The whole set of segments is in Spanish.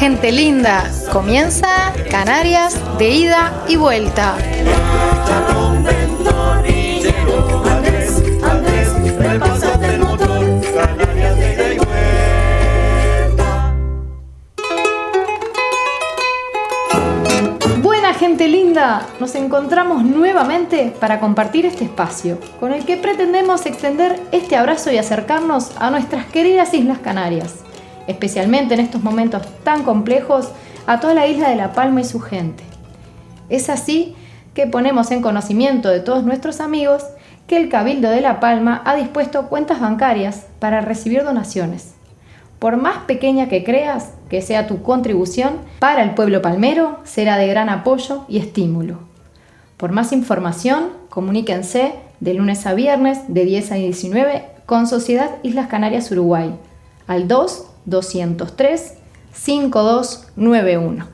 gente linda, comienza Canarias de ida y vuelta. Buena gente linda, nos encontramos nuevamente para compartir este espacio, con el que pretendemos extender este abrazo y acercarnos a nuestras queridas Islas Canarias, especialmente en estos momentos tan complejos, a toda la isla de La Palma y su gente. Es así que ponemos en conocimiento de todos nuestros amigos que el Cabildo de La Palma ha dispuesto cuentas bancarias para recibir donaciones. Por más pequeña que creas que sea tu contribución, para el pueblo palmero será de gran apoyo y estímulo. Por más información, comuníquense de lunes a viernes de 10 a 19 con Sociedad Islas Canarias Uruguay al 2-203-5291.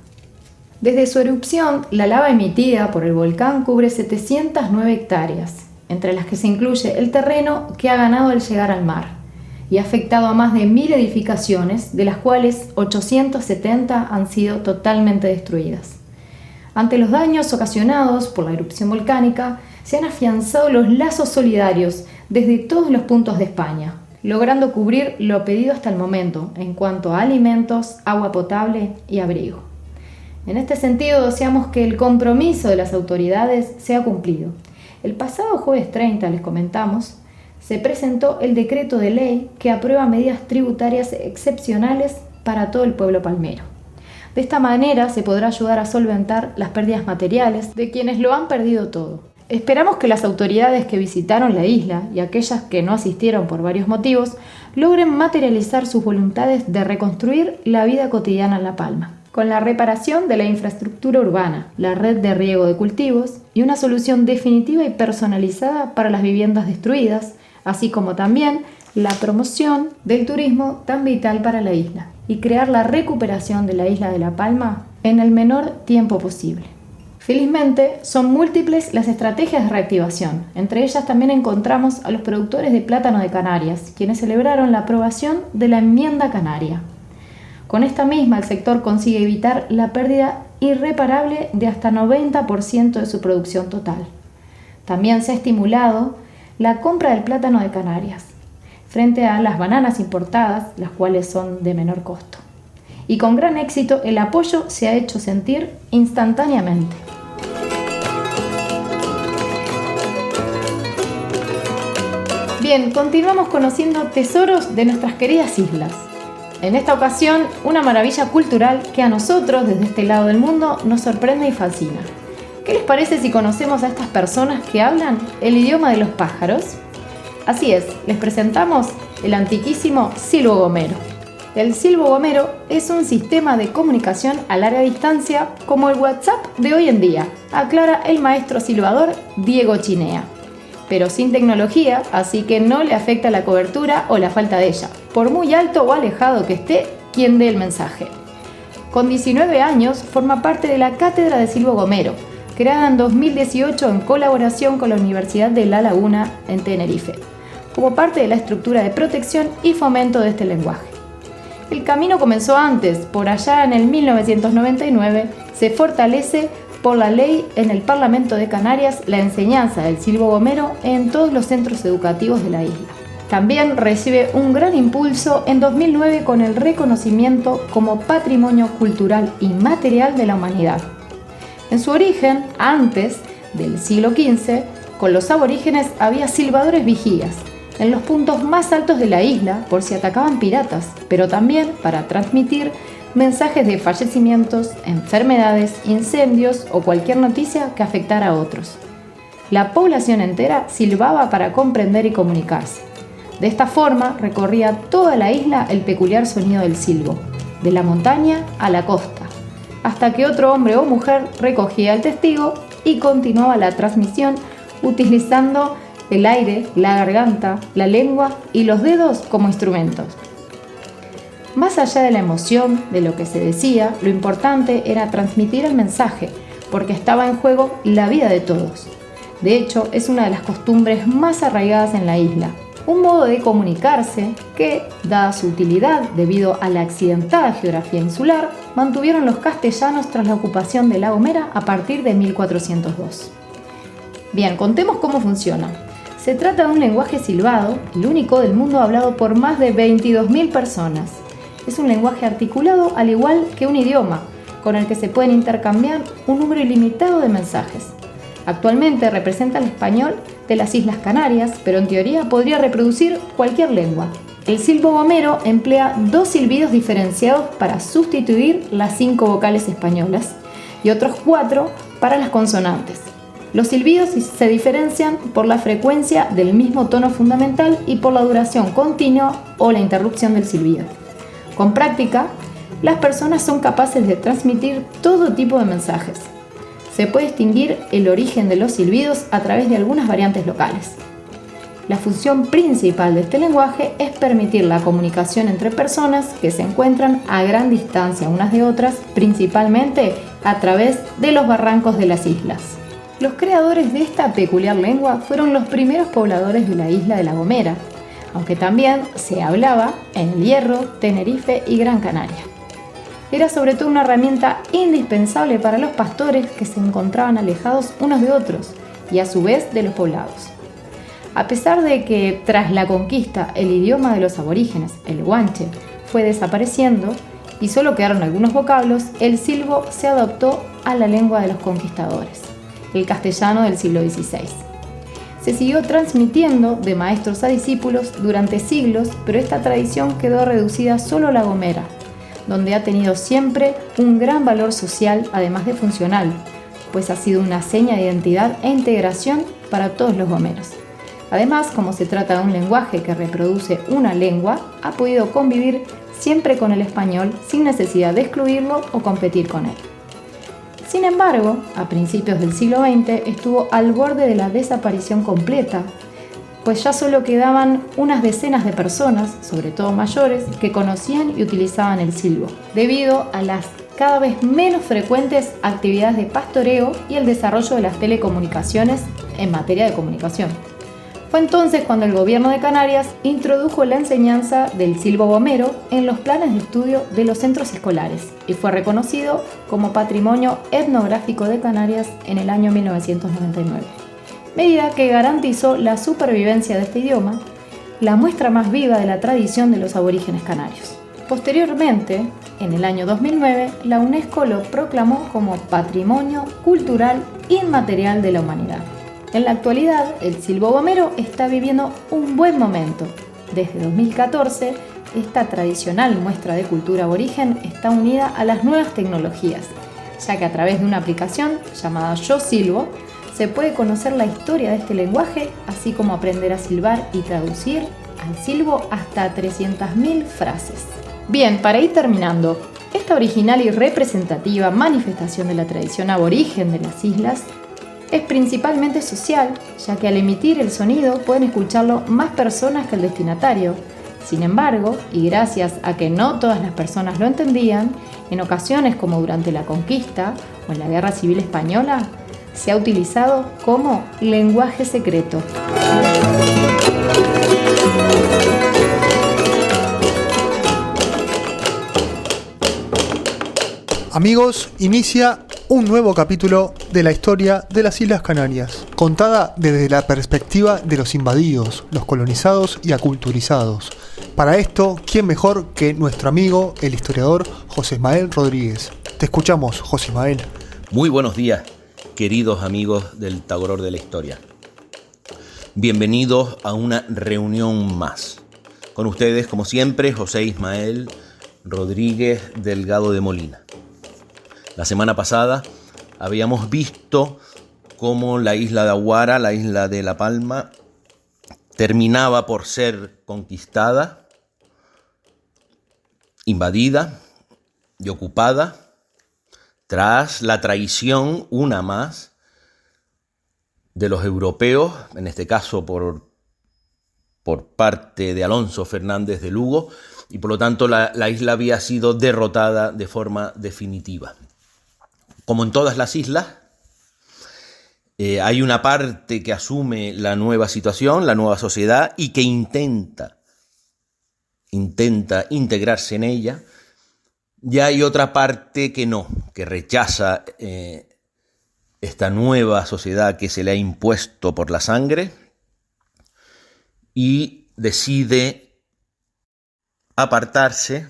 Desde su erupción, la lava emitida por el volcán cubre 709 hectáreas, entre las que se incluye el terreno que ha ganado al llegar al mar, y ha afectado a más de 1000 edificaciones, de las cuales 870 han sido totalmente destruidas. Ante los daños ocasionados por la erupción volcánica, se han afianzado los lazos solidarios desde todos los puntos de España, logrando cubrir lo pedido hasta el momento en cuanto a alimentos, agua potable y abrigo. En este sentido, deseamos que el compromiso de las autoridades sea cumplido. El pasado jueves 30, les comentamos, se presentó el decreto de ley que aprueba medidas tributarias excepcionales para todo el pueblo palmero. De esta manera se podrá ayudar a solventar las pérdidas materiales de quienes lo han perdido todo. Esperamos que las autoridades que visitaron la isla y aquellas que no asistieron por varios motivos logren materializar sus voluntades de reconstruir la vida cotidiana en La Palma, con la reparación de la infraestructura urbana, la red de riego de cultivos y una solución definitiva y personalizada para las viviendas destruidas, así como también la promoción del turismo tan vital para la isla y crear la recuperación de la isla de La Palma en el menor tiempo posible. Felizmente, son múltiples las estrategias de reactivación. Entre ellas también encontramos a los productores de plátano de Canarias, quienes celebraron la aprobación de la enmienda canaria. Con esta misma, el sector consigue evitar la pérdida irreparable de hasta 90% de su producción total. También se ha estimulado la compra del plátano de Canarias, frente a las bananas importadas, las cuales son de menor costo. Y con gran éxito, el apoyo se ha hecho sentir instantáneamente. Bien, continuamos conociendo tesoros de nuestras queridas islas. En esta ocasión, una maravilla cultural que a nosotros, desde este lado del mundo, nos sorprende y fascina. ¿Qué les parece si conocemos a estas personas que hablan el idioma de los pájaros? Así es, les presentamos el antiquísimo silbo gomero. El silbo gomero es un sistema de comunicación a larga distancia como el WhatsApp de hoy en día, aclara el maestro silbador Diego Chinea, pero sin tecnología, así que no le afecta la cobertura o la falta de ella, por muy alto o alejado que esté quien dé el mensaje. Con 19 años forma parte de la Cátedra de Silbo Gomero, creada en 2018 en colaboración con la Universidad de La Laguna en Tenerife, como parte de la estructura de protección y fomento de este lenguaje. El camino comenzó antes, por allá en el 1999, se fortalece por la ley en el Parlamento de Canarias la enseñanza del silbo gomero en todos los centros educativos de la isla. También recibe un gran impulso en 2009 con el reconocimiento como Patrimonio Cultural Inmaterial de la Humanidad. En su origen, antes del siglo XV, con los aborígenes había silbadores vigías en los puntos más altos de la isla por si atacaban piratas, pero también para transmitir mensajes de fallecimientos, enfermedades, incendios o cualquier noticia que afectara a otros. La población entera silbaba para comprender y comunicarse. De esta forma recorría toda la isla el peculiar sonido del silbo, de la montaña a la costa, hasta que otro hombre o mujer recogía el testigo y continuaba la transmisión utilizando el aire, la garganta, la lengua y los dedos como instrumentos. Más allá de la emoción de lo que se decía, lo importante era transmitir el mensaje, porque estaba en juego la vida de todos. De hecho, es una de las costumbres más arraigadas en la isla, un modo de comunicarse que, dada su utilidad debido a la accidentada geografía insular, mantuvieron los castellanos tras la ocupación de La Gomera a partir de 1402. Bien, contemos cómo funciona. Se trata de un lenguaje silbado, el único del mundo hablado por más de 22.000 personas. Es un lenguaje articulado al igual que un idioma, con el que se pueden intercambiar un número ilimitado de mensajes. Actualmente representa el español de las Islas Canarias, pero en teoría podría reproducir cualquier lengua. El silbo gomero emplea 2 silbidos diferenciados para sustituir las 5 vocales españolas y otros 4 para las consonantes. Los silbidos se diferencian por la frecuencia del mismo tono fundamental y por la duración continua o la interrupción del silbido. Con práctica, las personas son capaces de transmitir todo tipo de mensajes. Se puede distinguir el origen de los silbidos a través de algunas variantes locales. La función principal de este lenguaje es permitir la comunicación entre personas que se encuentran a gran distancia unas de otras, principalmente a través de los barrancos de las islas. Los creadores de esta peculiar lengua fueron los primeros pobladores de la isla de La Gomera, aunque también se hablaba en El Hierro, Tenerife y Gran Canaria. Era sobre todo una herramienta indispensable para los pastores que se encontraban alejados unos de otros y a su vez de los poblados. A pesar de que tras la conquista el idioma de los aborígenes, el guanche, fue desapareciendo y solo quedaron algunos vocablos, el silbo se adaptó a la lengua de los conquistadores, el castellano del siglo XVI. Se siguió transmitiendo de maestros a discípulos durante siglos, pero esta tradición quedó reducida solo a La Gomera, donde ha tenido siempre un gran valor social, además de funcional, pues ha sido una seña de identidad e integración para todos los gomeros. Además, como se trata de un lenguaje que reproduce una lengua, ha podido convivir siempre con el español sin necesidad de excluirlo o competir con él. Sin embargo, a principios del siglo XX estuvo al borde de la desaparición completa, pues ya solo quedaban unas decenas de personas, sobre todo mayores, que conocían y utilizaban el silbo, debido a las cada vez menos frecuentes actividades de pastoreo y el desarrollo de las telecomunicaciones en materia de comunicación. Fue entonces cuando el gobierno de Canarias introdujo la enseñanza del silbo gomero en los planes de estudio de los centros escolares y fue reconocido como Patrimonio Etnográfico de Canarias en el año 1999. Medida que garantizó la supervivencia de este idioma, la muestra más viva de la tradición de los aborígenes canarios. Posteriormente, en el año 2009, la UNESCO lo proclamó como Patrimonio Cultural Inmaterial de la Humanidad. En la actualidad, el silbo gomero está viviendo un buen momento. Desde 2014, esta tradicional muestra de cultura aborigen está unida a las nuevas tecnologías, ya que a través de una aplicación llamada Yo Silbo, se puede conocer la historia de este lenguaje, así como aprender a silbar y traducir al silbo hasta 300.000 frases. Bien, para ir terminando, esta original y representativa manifestación de la tradición aborigen de las islas es principalmente social, ya que al emitir el sonido pueden escucharlo más personas que el destinatario. Sin embargo, y gracias a que no todas las personas lo entendían, en ocasiones como durante la conquista o en la Guerra Civil Española, se ha utilizado como lenguaje secreto. Amigos, inicia un nuevo capítulo de la historia de las Islas Canarias, contada desde la perspectiva de los invadidos, los colonizados y aculturizados. Para esto, ¿quién mejor que nuestro amigo, el historiador José Ismael Rodríguez? Te escuchamos, José Ismael. Muy buenos días, queridos amigos del Tagoror de la Historia. Bienvenidos a una reunión más. Con ustedes, como siempre, José Ismael Rodríguez Delgado de Molina. La semana pasada habíamos visto cómo la isla de Aguara, la isla de La Palma, terminaba por ser conquistada, invadida y ocupada tras la traición, una más, de los europeos, en este caso por parte de Alonso Fernández de Lugo, y por lo tanto la isla había sido derrotada de forma definitiva. Como en todas las islas, hay una parte que asume la nueva situación, la nueva sociedad, y que intenta integrarse en ella, Y hay otra parte que no, que rechaza esta nueva sociedad que se le ha impuesto por la sangre y decide apartarse,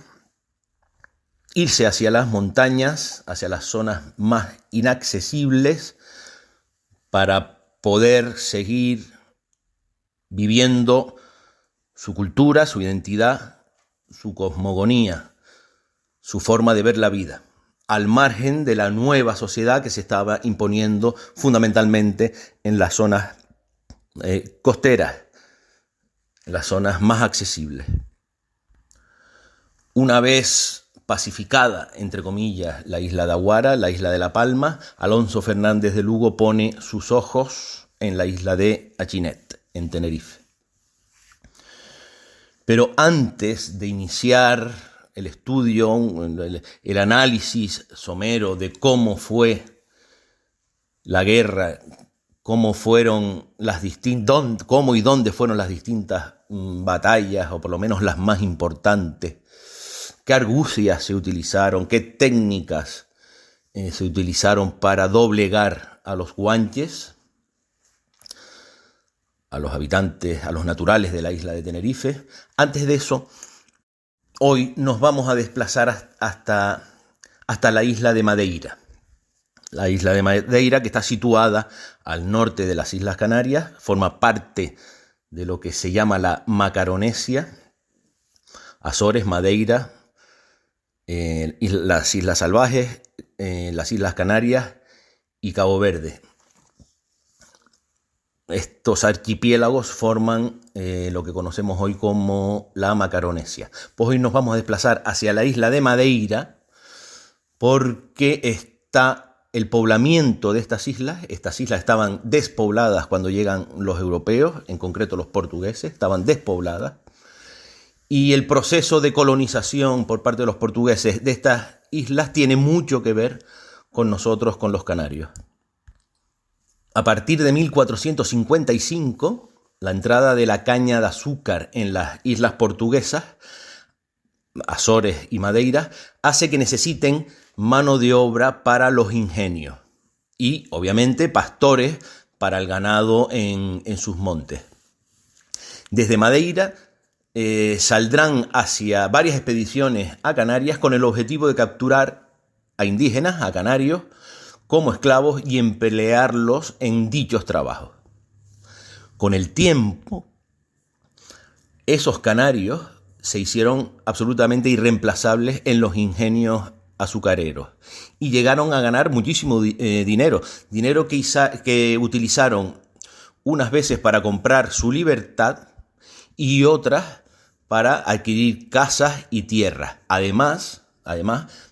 irse hacia las montañas, hacia las zonas más inaccesibles, para poder seguir viviendo su cultura, su identidad, su cosmogonía, su forma de ver la vida, al margen de la nueva sociedad que se estaba imponiendo fundamentalmente en las zonas costeras, en las zonas más accesibles. Una vez pacificada, entre comillas, la isla de Aguara, la isla de La Palma, Alonso Fernández de Lugo pone sus ojos en la isla de Achinet, en Tenerife. Pero antes de iniciar el estudio, el análisis somero de cómo fue la guerra, cómo y dónde fueron las distintas batallas, o por lo menos las más importantes, qué argucias se utilizaron, qué técnicas se utilizaron para doblegar a los guanches, a los habitantes, a los naturales de la isla de Tenerife. Antes de eso, hoy nos vamos a desplazar hasta la isla de Madeira. La isla de Madeira, que está situada al norte de las Islas Canarias, forma parte de lo que se llama la Macaronesia, Azores, Madeira, las Islas Salvajes, las Islas Canarias y Cabo Verde. Estos archipiélagos forman lo que conocemos hoy como la Macaronesia. Pues hoy nos vamos a desplazar hacia la isla de Madeira porque está el poblamiento de estas islas. Estas islas estaban despobladas cuando llegan los europeos, en concreto los portugueses, estaban despobladas. Y el proceso de colonización por parte de los portugueses de estas islas tiene mucho que ver con nosotros, con los canarios. A partir de 1455, la entrada de la caña de azúcar en las islas portuguesas, Azores y Madeira, hace que necesiten mano de obra para los ingenios y, obviamente, pastores para el ganado en sus montes. Desde Madeira saldrán hacia varias expediciones a Canarias con el objetivo de capturar a indígenas, a canarios, como esclavos y emplearlos en dichos trabajos. Con el tiempo, esos canarios se hicieron absolutamente irreemplazables en los ingenios azucareros y llegaron a ganar muchísimo dinero que utilizaron unas veces para comprar su libertad y otras para adquirir casas y tierras. Además,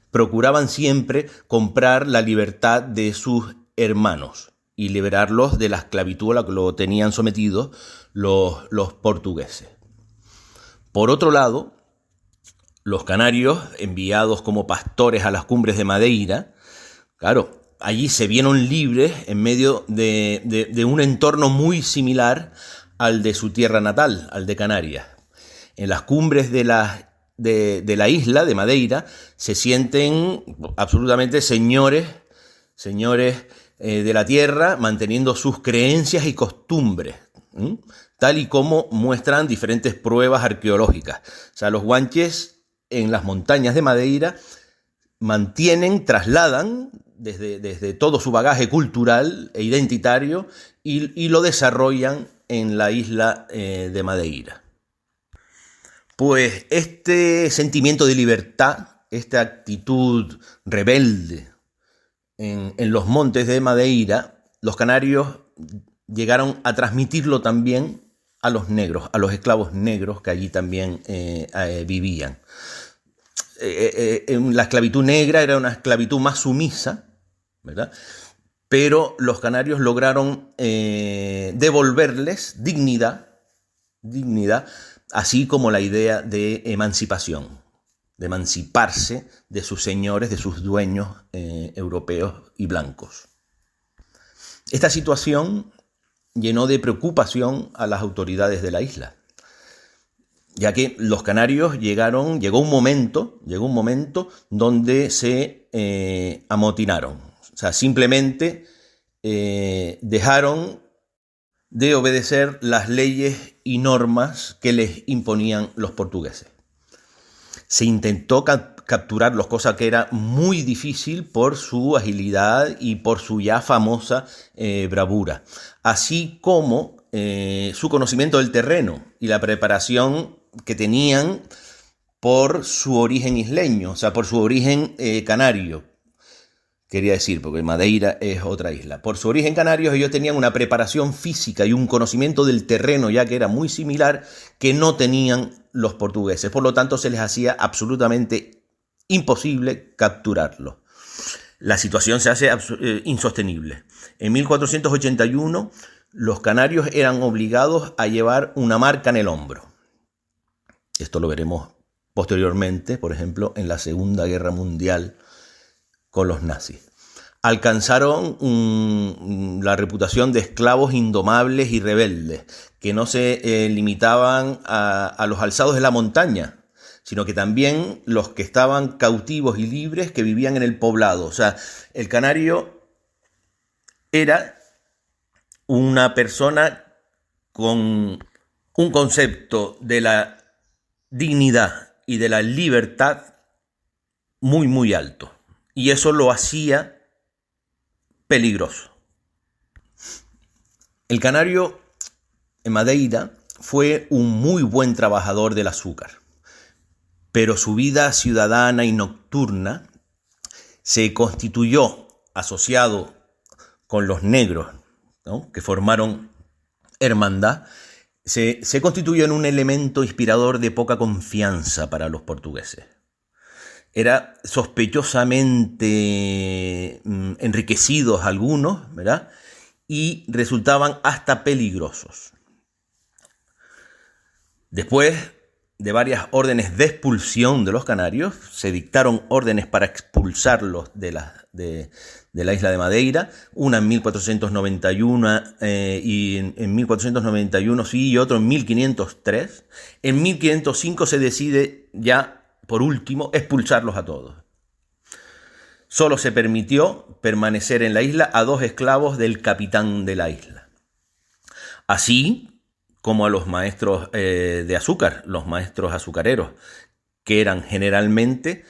procuraban siempre comprar la libertad de sus hermanos y liberarlos de la esclavitud a la que lo tenían sometidos los portugueses. Por otro lado, los canarios, enviados como pastores a las cumbres de Madeira, claro, allí se vieron libres en medio de un entorno muy similar al de su tierra natal, al de Canarias. En las cumbres de la isla de Madeira se sienten absolutamente señores de la tierra, manteniendo sus creencias y costumbres, tal y como muestran diferentes pruebas arqueológicas. O sea, los guanches en las montañas de Madeira trasladan desde todo su bagaje cultural e identitario y lo desarrollan en la isla de Madeira. Pues este sentimiento de libertad, esta actitud rebelde en los montes de Madeira, los canarios llegaron a transmitirlo también a los negros, a los esclavos negros que allí también vivían. La esclavitud negra era una esclavitud más sumisa, ¿verdad? Pero los canarios lograron devolverles dignidad, así como la idea de emancipación, de emanciparse de sus señores, de sus dueños europeos y blancos. Esta situación llenó de preocupación a las autoridades de la isla. ya que los canarios llegó un momento donde se amotinaron. O sea, simplemente dejaron de obedecer las leyes y normas que les imponían los portugueses. Se intentó capturarlos, cosa que era muy difícil por su agilidad y por su ya famosa bravura, así como su conocimiento del terreno y la preparación que tenían por su origen isleño, o sea, por su origen canario, quería decir, porque Madeira es otra isla. Por su origen canario, ellos tenían una preparación física y un conocimiento del terreno, ya que era muy similar, que no tenían los portugueses. Por lo tanto, se les hacía absolutamente imposible capturarlos. La situación se hace insostenible. En 1481, los canarios eran obligados a llevar una marca en el hombro. Esto lo veremos posteriormente, por ejemplo, en la Segunda Guerra Mundial con los nazis. Alcanzaron la reputación de esclavos indomables y rebeldes, que no se limitaban a los alzados de la montaña, sino que también los que estaban cautivos y libres que vivían en el poblado. O sea, el canario era una persona con un concepto de la dignidad y de la libertad muy, muy alto. Y eso lo hacía peligroso. El canario en Madeira fue un muy buen trabajador del azúcar, pero su vida ciudadana y nocturna se constituyó asociado con los negros, ¿no?, que formaron hermandad, se constituyó en un elemento inspirador de poca confianza para los portugueses. Era sospechosamente enriquecidos algunos, ¿verdad?, y resultaban hasta peligrosos. Después de varias órdenes de expulsión de los canarios, se dictaron órdenes para expulsarlos de la isla de Madeira, una en 1491 y en 1491 sí, y otro en 1503. En 1505 se decide ya, por último, expulsarlos a todos. Solo se permitió permanecer en la isla a 2 esclavos del capitán de la isla, así como a los maestros de azúcar, los maestros azucareros, que eran generalmente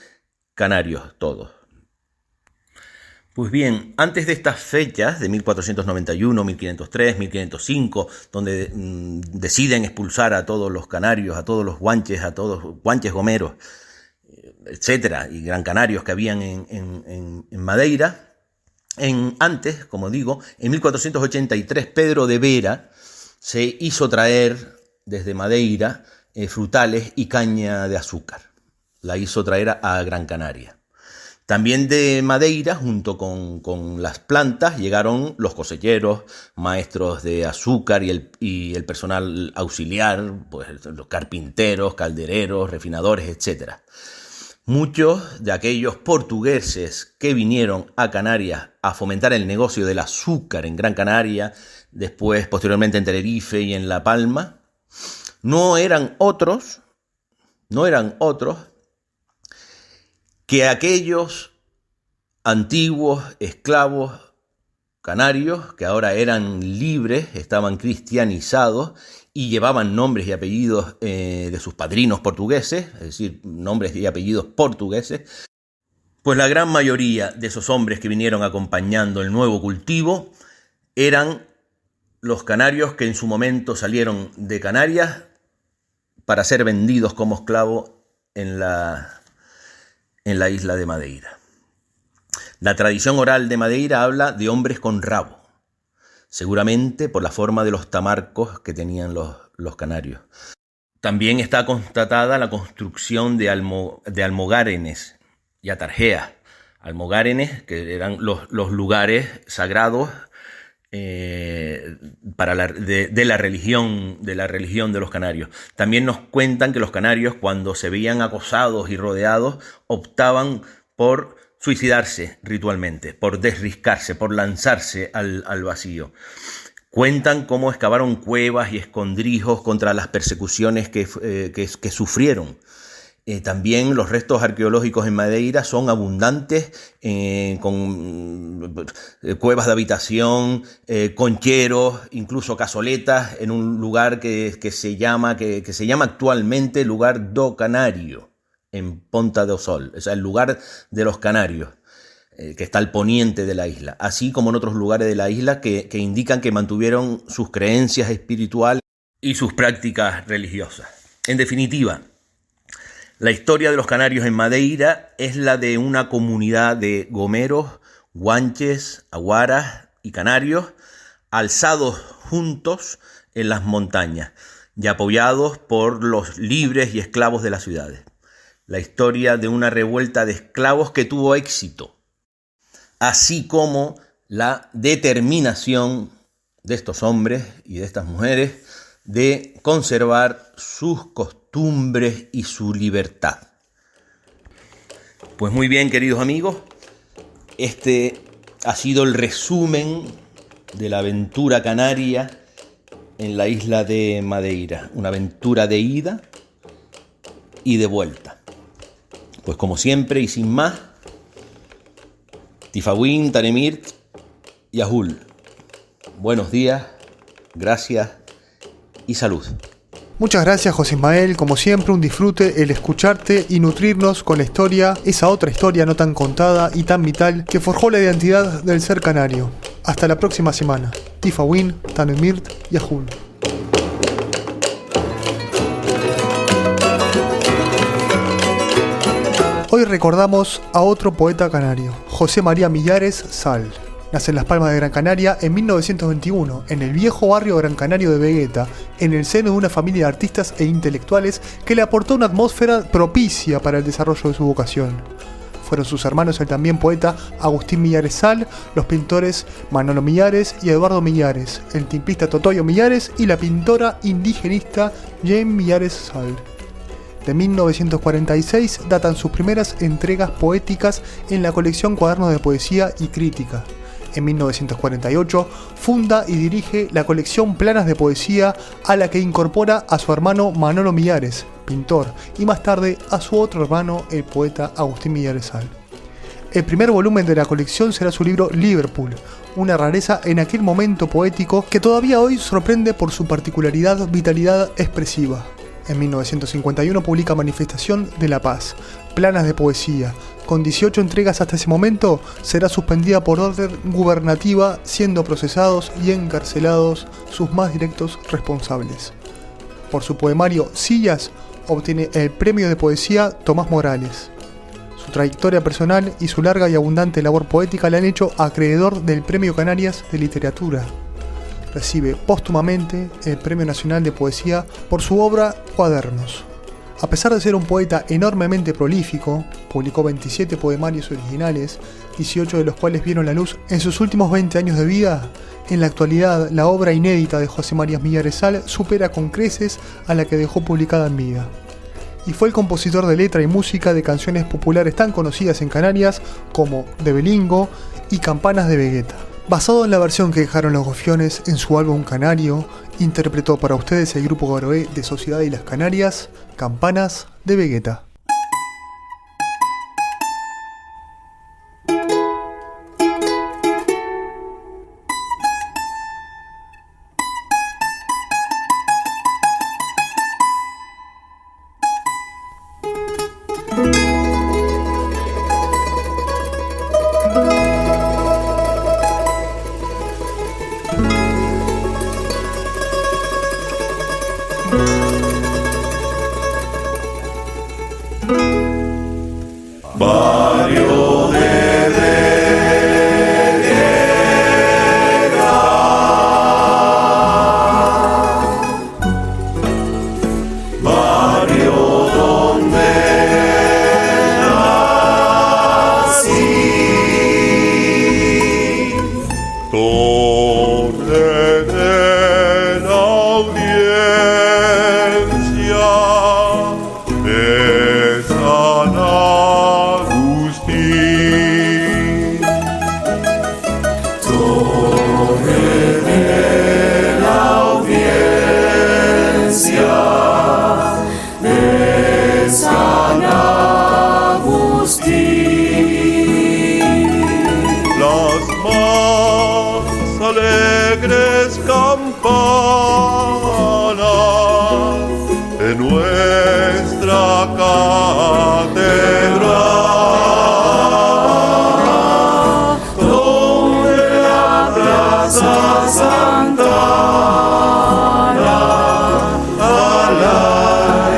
canarios todos. Pues bien, antes de estas fechas de 1491, 1503, 1505, donde deciden expulsar a todos los canarios, a todos los guanches gomeros, etcétera, y gran canarios que habían en Madeira, antes, como digo, en 1483 Pedro de Vera se hizo traer desde Madeira frutales y caña de azúcar. La hizo traer a Gran Canaria. También de Madeira, junto con las plantas, llegaron los cosecheros, maestros de azúcar y el personal auxiliar, pues los carpinteros, caldereros, refinadores, etc. Muchos de aquellos portugueses que vinieron a Canarias a fomentar el negocio del azúcar en Gran Canaria, después posteriormente en Tenerife y en La Palma, no eran otros que aquellos antiguos esclavos canarios que ahora eran libres, estaban cristianizados y llevaban nombres y apellidos de sus padrinos portugueses, es decir, nombres y apellidos portugueses. Pues la gran mayoría de esos hombres que vinieron acompañando el nuevo cultivo eran los canarios que en su momento salieron de Canarias para ser vendidos como esclavos en la isla de Madeira. La tradición oral de Madeira habla de hombres con rabo, seguramente por la forma de los tamarcos que tenían los canarios. También está constatada la construcción de almogárenes y atarjeas. Almogárenes, que eran los lugares sagrados de la religión de los canarios. También nos cuentan que los canarios, cuando se veían acosados y rodeados, optaban por suicidarse ritualmente, por desriscarse, por lanzarse al vacío. Cuentan cómo excavaron cuevas y escondrijos contra las persecuciones que sufrieron. También los restos arqueológicos en Madeira son abundantes, con cuevas de habitación, concheros, incluso cazoletas, en un lugar que se llama actualmente Lugar do Canário, en Ponta do Sol, o sea, el lugar de los canarios, que está al poniente de la isla, así como en otros lugares de la isla que indican que mantuvieron sus creencias espirituales y sus prácticas religiosas. En definitiva, la historia de los canarios en Madeira es la de una comunidad de gomeros, guanches, aguaras y canarios alzados juntos en las montañas y apoyados por los libres y esclavos de las ciudades. La historia de una revuelta de esclavos que tuvo éxito, así como la determinación de estos hombres y de estas mujeres de conservar sus costumbres y su libertad. Pues muy bien, queridos amigos, este ha sido el resumen de la aventura canaria en la isla de Madeira, una aventura de ida y de vuelta. Pues como siempre y sin más, Tifawin, Tanemirt y Ahul. Buenos días, gracias y salud. Muchas gracias, José Ismael. Como siempre, un disfrute el escucharte y nutrirnos con la historia, esa otra historia no tan contada y tan vital que forjó la identidad del ser canario. Hasta la próxima semana. Tifawin, Tanemirt y Ahul. Hoy recordamos a otro poeta canario, José María Millares Sal. Nace en Las Palmas de Gran Canaria en 1921, en el viejo barrio Gran Canario de Vegueta, en el seno de una familia de artistas e intelectuales que le aportó una atmósfera propicia para el desarrollo de su vocación. Fueron sus hermanos el también poeta Agustín Millares Sal, los pintores Manolo Millares y Eduardo Millares, el timplista Totoyo Millares y la pintora indigenista Jane Millares Sal. De 1946 datan sus primeras entregas poéticas en la colección Cuadernos de Poesía y Crítica. En 1948 funda y dirige la colección Planas de Poesía, a la que incorpora a su hermano Manolo Millares, pintor, y más tarde a su otro hermano, el poeta Agustín Millares Sal. El primer volumen de la colección será su libro Liverpool, una rareza en aquel momento poético que todavía hoy sorprende por su particularidad, vitalidad expresiva. En 1951 publica Manifestación de la Paz, Planas de Poesía. Con 18 entregas hasta ese momento, será suspendida por orden gubernativa, siendo procesados y encarcelados sus más directos responsables. Por su poemario Sillas, obtiene el premio de poesía Tomás Morales. Su trayectoria personal y su larga y abundante labor poética le han hecho acreedor del Premio Canarias de Literatura. Recibe póstumamente el Premio Nacional de Poesía por su obra Cuadernos. A pesar de ser un poeta enormemente prolífico, publicó 27 poemarios originales, 18 de los cuales vieron la luz en sus últimos 20 años de vida. En la actualidad, la obra inédita de José María Millares Sal supera con creces a la que dejó publicada en vida. Y fue el compositor de letra y música de canciones populares tan conocidas en Canarias como De Belingo y Campanas de Vegueta. Basado en la versión que dejaron los Gofiones en su álbum Canario, interpretó para ustedes el grupo Garoé de Sociedad y las Canarias, Campanas de Vegueta. Torre de nuestra catedral, donde la plaza Santa al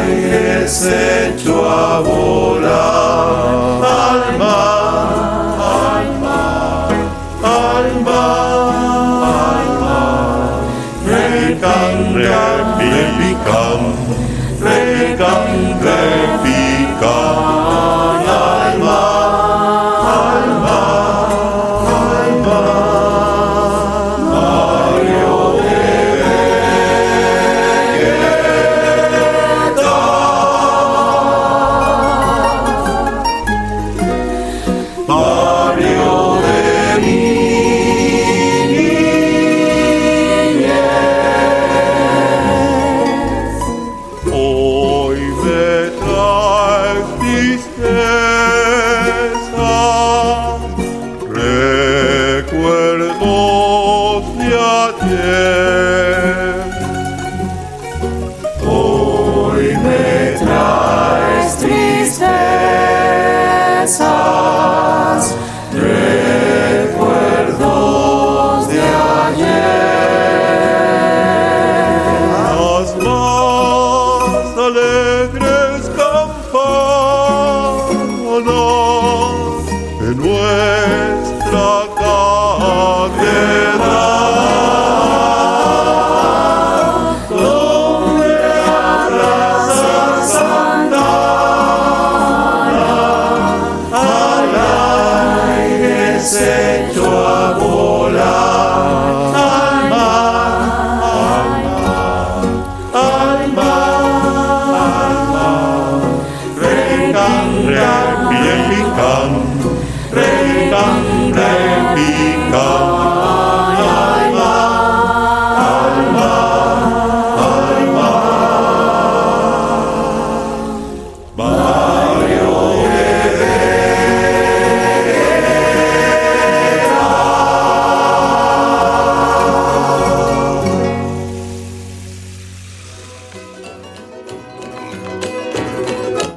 aire se echó a volar, al mar, al mar, al mar, al mar. Repican, repican, repican, repican, al mar, al mar, al mar. Barrio de Vegeta, barrio de mi niñez. Hoy me traes tristeza, recuerdos de ayer. Hoy me traes tristezas, recuerdos de ayer. Las más alegres campanas de nuestra catedral, donde la plaza Santa al aire se echó a volar, al mar, al mar, al mar. Repican, repican, repican, repican, al mar, al mar, al mar. Barrio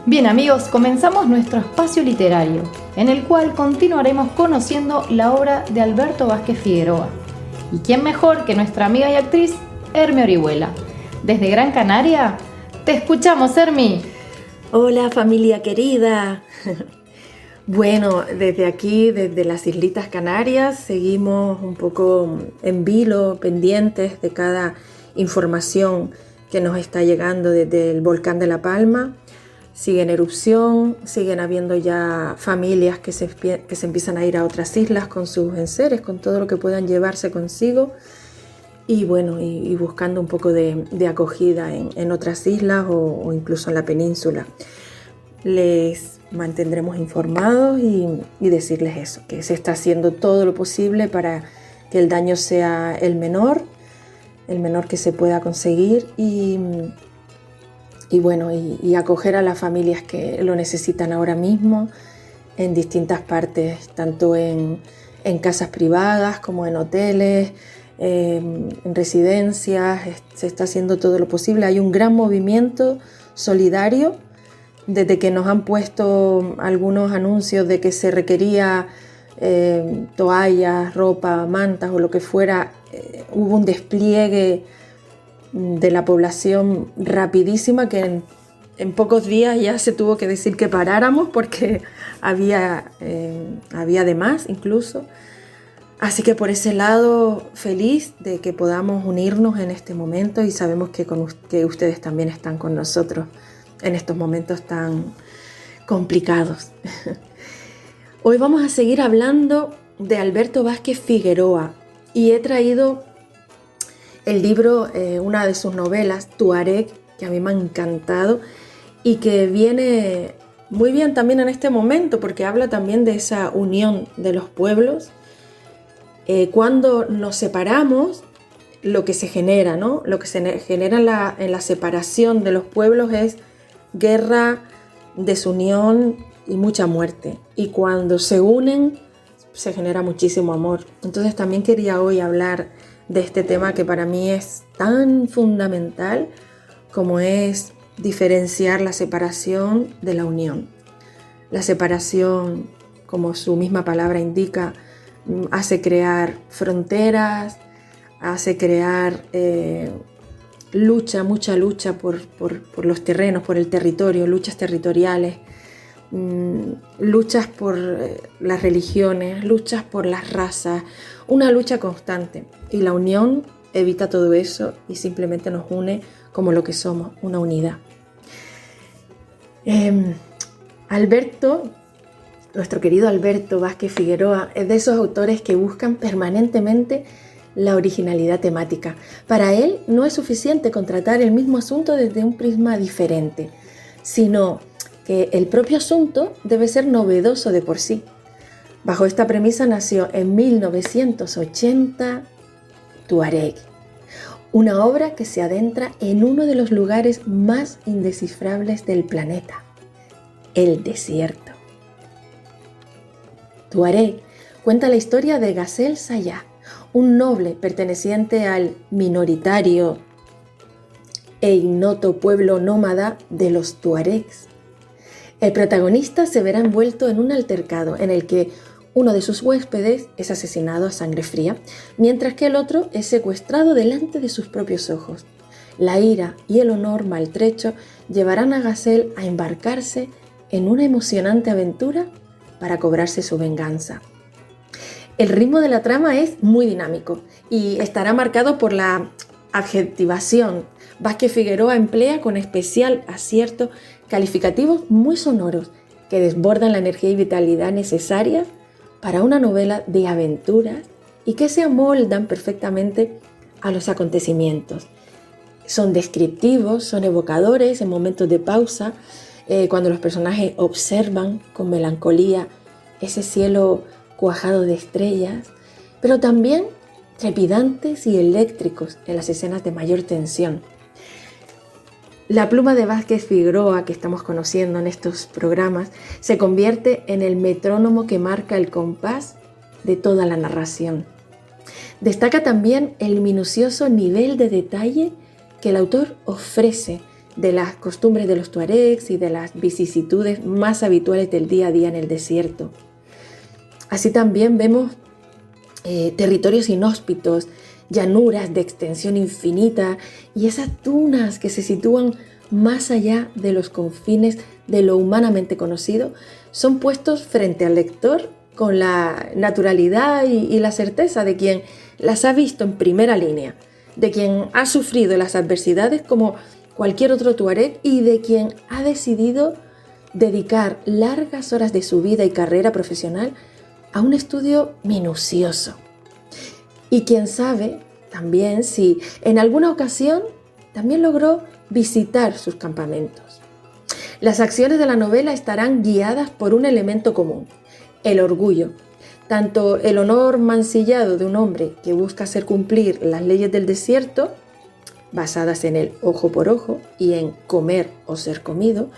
Bien amigos, comenzamos nuestro espacio literario, en el cual continuaremos conociendo la obra de Alberto Vázquez Figueroa. ¿Y quién mejor que nuestra amiga y actriz, Hermi Orihuela? Desde Gran Canaria, te escuchamos, Hermi. Hola familia querida. Bueno, desde aquí, desde las Islitas Canarias, seguimos un poco en vilo, pendientes de cada información que nos está llegando desde el volcán de La Palma. Sigue en erupción, siguen habiendo ya familias que se empiezan a ir a otras islas con sus enseres, con todo lo que puedan llevarse consigo. Y bueno, y buscando un poco de acogida en otras islas o incluso en la península. Les mantendremos informados y decirles eso, que se está haciendo todo lo posible para que el daño sea el menor que se pueda conseguir y acoger a las familias que lo necesitan ahora mismo en distintas partes, tanto en casas privadas como en hoteles, en residencias. Se está haciendo todo lo posible. Hay un gran movimiento solidario desde que nos han puesto algunos anuncios de que se requería toallas, ropa, mantas o lo que fuera. Hubo un despliegue de la población rapidísima que en pocos días ya se tuvo que decir que paráramos porque había de más incluso. Así que por ese lado feliz de que podamos unirnos en este momento y sabemos que ustedes también están con nosotros en estos momentos tan complicados. Hoy vamos a seguir hablando de Alberto Vázquez Figueroa y he traído el libro, una de sus novelas, Tuareg, que a mí me ha encantado y que viene muy bien también en este momento porque habla también de esa unión de los pueblos. Cuando nos separamos, lo que se genera, ¿no? Lo que se genera en la separación de los pueblos es guerra, desunión y mucha muerte. Y cuando se unen, se genera muchísimo amor. Entonces también quería hoy hablar de este tema que para mí es tan fundamental como es diferenciar la separación de la unión. La separación, como su misma palabra indica, hace crear fronteras, hace crear mucha lucha por los terrenos, por el territorio, luchas territoriales, luchas por las religiones, luchas por las razas, una lucha constante. Y la unión evita todo eso y simplemente nos une como lo que somos, una unidad. Alberto, nuestro querido Alberto Vázquez Figueroa, es de esos autores que buscan permanentemente la originalidad temática. Para él no es suficiente contratar el mismo asunto desde un prisma diferente, sino que el propio asunto debe ser novedoso de por sí. Bajo esta premisa nació en 1980 Tuareg, una obra que se adentra en uno de los lugares más indescifrables del planeta, el desierto. Tuareg cuenta la historia de Ghazal Sayah, un noble perteneciente al minoritario e ignoto pueblo nómada de los tuaregs. El protagonista se verá envuelto en un altercado en el que uno de sus huéspedes es asesinado a sangre fría, mientras que el otro es secuestrado delante de sus propios ojos. La ira y el honor maltrecho llevarán a Ghazal a embarcarse en una emocionante aventura para cobrarse su venganza. El ritmo de la trama es muy dinámico y estará marcado por la adjetivación. Vázquez Figueroa emplea con especial acierto calificativos muy sonoros que desbordan la energía y vitalidad necesarias para una novela de aventuras y que se amoldan perfectamente a los acontecimientos. Son descriptivos, son evocadores en momentos de pausa, cuando los personajes observan con melancolía ese cielo cuajado de estrellas, pero también trepidantes y eléctricos en las escenas de mayor tensión. La pluma de Vázquez Figueroa que estamos conociendo en estos programas se convierte en el metrónomo que marca el compás de toda la narración. Destaca también el minucioso nivel de detalle que el autor ofrece de las costumbres de los tuaregs y de las vicisitudes más habituales del día a día en el desierto. Así también vemos territorios inhóspitos, llanuras de extensión infinita y esas dunas que se sitúan más allá de los confines de lo humanamente conocido, son puestos frente al lector con la naturalidad y la certeza de quien las ha visto en primera línea, de quien ha sufrido las adversidades como cualquier otro tuareg y de quien ha decidido dedicar largas horas de su vida y carrera profesional a un estudio minucioso. Y quién sabe también si en alguna ocasión también logró visitar sus campamentos. Las acciones de la novela estarán guiadas por un elemento común, el orgullo. Tanto el honor mancillado de un hombre que busca hacer cumplir las leyes del desierto, basadas en el ojo por ojo y en comer o ser comido,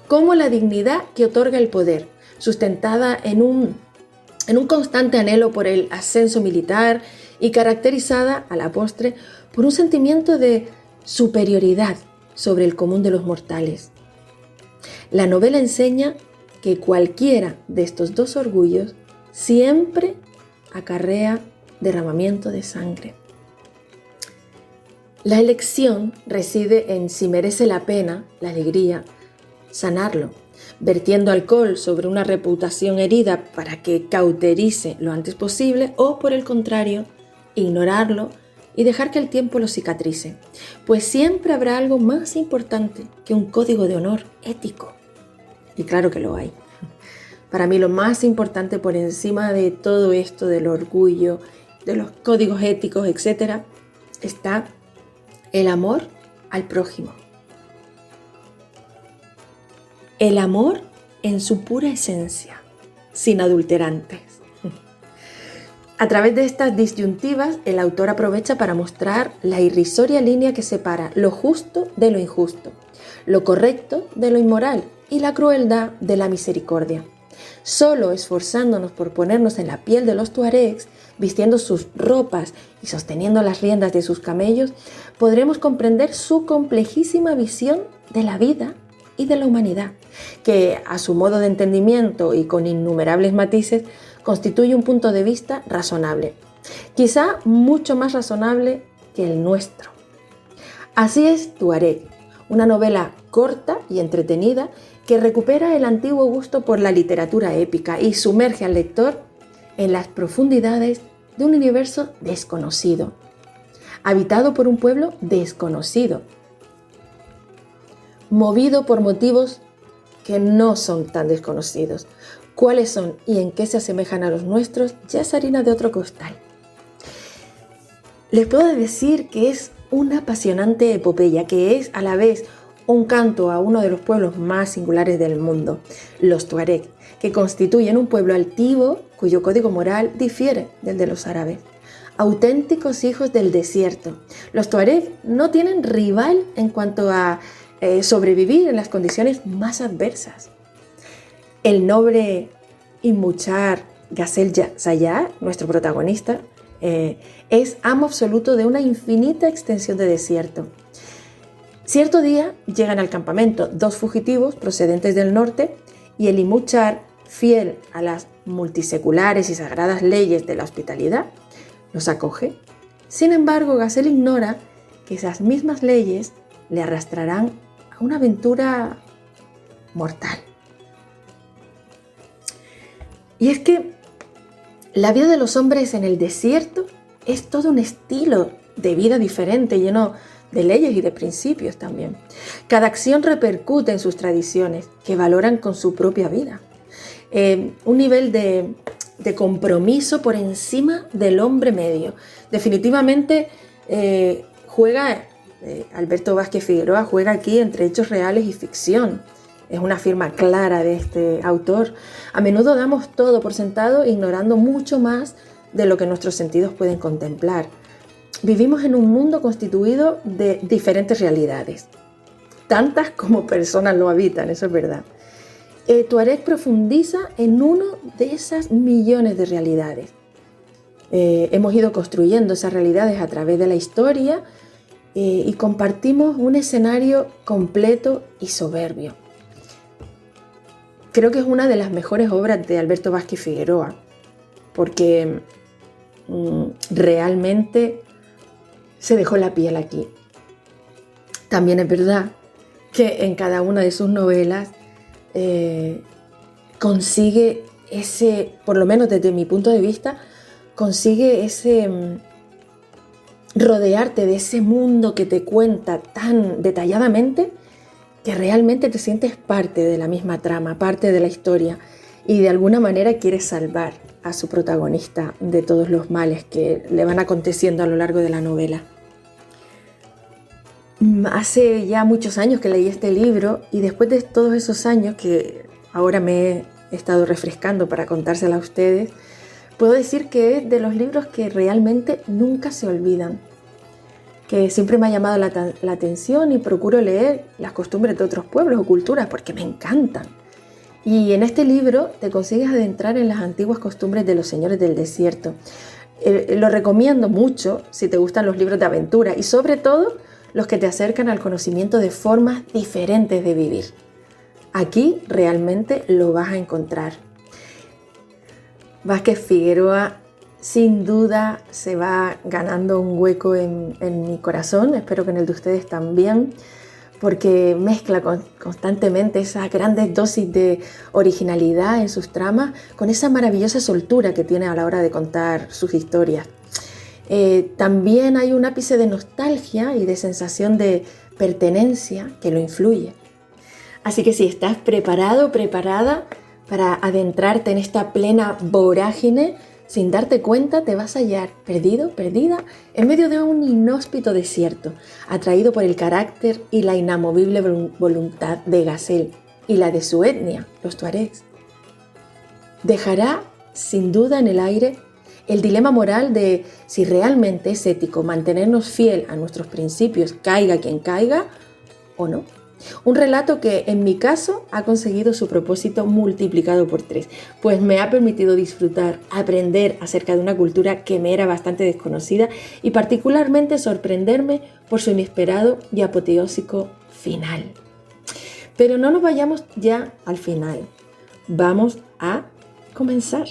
como la dignidad que otorga el poder, sustentada en un constante anhelo por el ascenso militar y caracterizada a la postre por un sentimiento de superioridad sobre el común de los mortales. La novela enseña que cualquiera de estos dos orgullos siempre acarrea derramamiento de sangre. La elección reside en si merece la pena, la alegría, sanarlo, vertiendo alcohol sobre una reputación herida para que cauterice lo antes posible o, por el contrario, ignorarlo y dejar que el tiempo lo cicatrice, pues siempre habrá algo más importante que un código de honor ético. Y claro que lo hay. Para mí lo más importante por encima de todo esto del orgullo, de los códigos éticos, etc., está el amor al prójimo. El amor en su pura esencia, sin adulterantes. A través de estas disyuntivas, el autor aprovecha para mostrar la irrisoria línea que separa lo justo de lo injusto, lo correcto de lo inmoral y la crueldad de la misericordia. Solo esforzándonos por ponernos en la piel de los tuaregs, vistiendo sus ropas y sosteniendo las riendas de sus camellos, podremos comprender su complejísima visión de la vida y de la humanidad, que a su modo de entendimiento y con innumerables matices constituye un punto de vista razonable, quizá mucho más razonable que el nuestro. Así es Tuareg, una novela corta y entretenida que recupera el antiguo gusto por la literatura épica y sumerge al lector en las profundidades de un universo desconocido, habitado por un pueblo desconocido, movido por motivos que no son tan desconocidos. ¿Cuáles son y en qué se asemejan a los nuestros? Ya es harina de otro costal. Les puedo decir que es una apasionante epopeya, que es a la vez un canto a uno de los pueblos más singulares del mundo, los tuareg, que constituyen un pueblo altivo cuyo código moral difiere del de los árabes. Auténticos hijos del desierto. Los tuareg no tienen rival en cuanto a sobrevivir en las condiciones más adversas. El noble Imuchar Gazel Zayar, nuestro protagonista, es amo absoluto de una infinita extensión de desierto. Cierto día llegan al campamento 2 fugitivos procedentes del norte y el Imuchar, fiel a las multiseculares y sagradas leyes de la hospitalidad, los acoge. Sin embargo, Gazel ignora que esas mismas leyes le arrastrarán a una aventura mortal. Y es que la vida de los hombres en el desierto es todo un estilo de vida diferente, lleno de leyes y de principios también. Cada acción repercute en sus tradiciones, que valoran con su propia vida. Un nivel de compromiso por encima del hombre medio. Definitivamente Alberto Vázquez Figueroa juega aquí entre hechos reales y ficción. Es una firma clara de este autor. A menudo damos todo por sentado, ignorando mucho más de lo que nuestros sentidos pueden contemplar. Vivimos en un mundo constituido de diferentes realidades, tantas como personas lo habitan, eso es verdad. Tuareg profundiza en uno de esas millones de realidades. Hemos ido construyendo esas realidades a través de la historia y compartimos un escenario completo y soberbio. Creo que es una de las mejores obras de Alberto Vázquez Figueroa, porque realmente se dejó la piel aquí. También es verdad que en cada una de sus novelas consigue ese, por lo menos desde mi punto de vista, consigue ese rodearte de ese mundo que te cuenta tan detalladamente que realmente te sientes parte de la misma trama, parte de la historia, y de alguna manera quieres salvar a su protagonista de todos los males que le van aconteciendo a lo largo de la novela. Hace ya muchos años que leí este libro y después de todos esos años que ahora me he estado refrescando para contársela a ustedes, puedo decir que es de los libros que realmente nunca se olvidan, que siempre me ha llamado la atención y procuro leer las costumbres de otros pueblos o culturas porque me encantan. Y en este libro te consigues adentrar en las antiguas costumbres de los señores del desierto. Lo recomiendo mucho si te gustan los libros de aventura y sobre todo los que te acercan al conocimiento de formas diferentes de vivir. Aquí realmente lo vas a encontrar. Vázquez Figueroa sin duda se va ganando un hueco en mi corazón, espero que en el de ustedes también, porque mezcla constantemente esas grandes dosis de originalidad en sus tramas con esa maravillosa soltura que tiene a la hora de contar sus historias. También hay un ápice de nostalgia y de sensación de pertenencia que lo influye. Así que si estás preparado, preparada para adentrarte en esta plena vorágine, sin darte cuenta te vas a hallar perdido, perdida, en medio de un inhóspito desierto, atraído por el carácter y la inamovible voluntad de Gazel y la de su etnia, los tuaregs. Dejará, sin duda, en el aire el dilema moral de si realmente es ético mantenernos fiel a nuestros principios, caiga quien caiga, o no. Un relato que, en mi caso, ha conseguido su propósito multiplicado por 3, pues me ha permitido disfrutar, aprender acerca de una cultura que me era bastante desconocida y particularmente sorprenderme por su inesperado y apoteósico final. Pero no nos vayamos ya al final. Vamos a comenzar.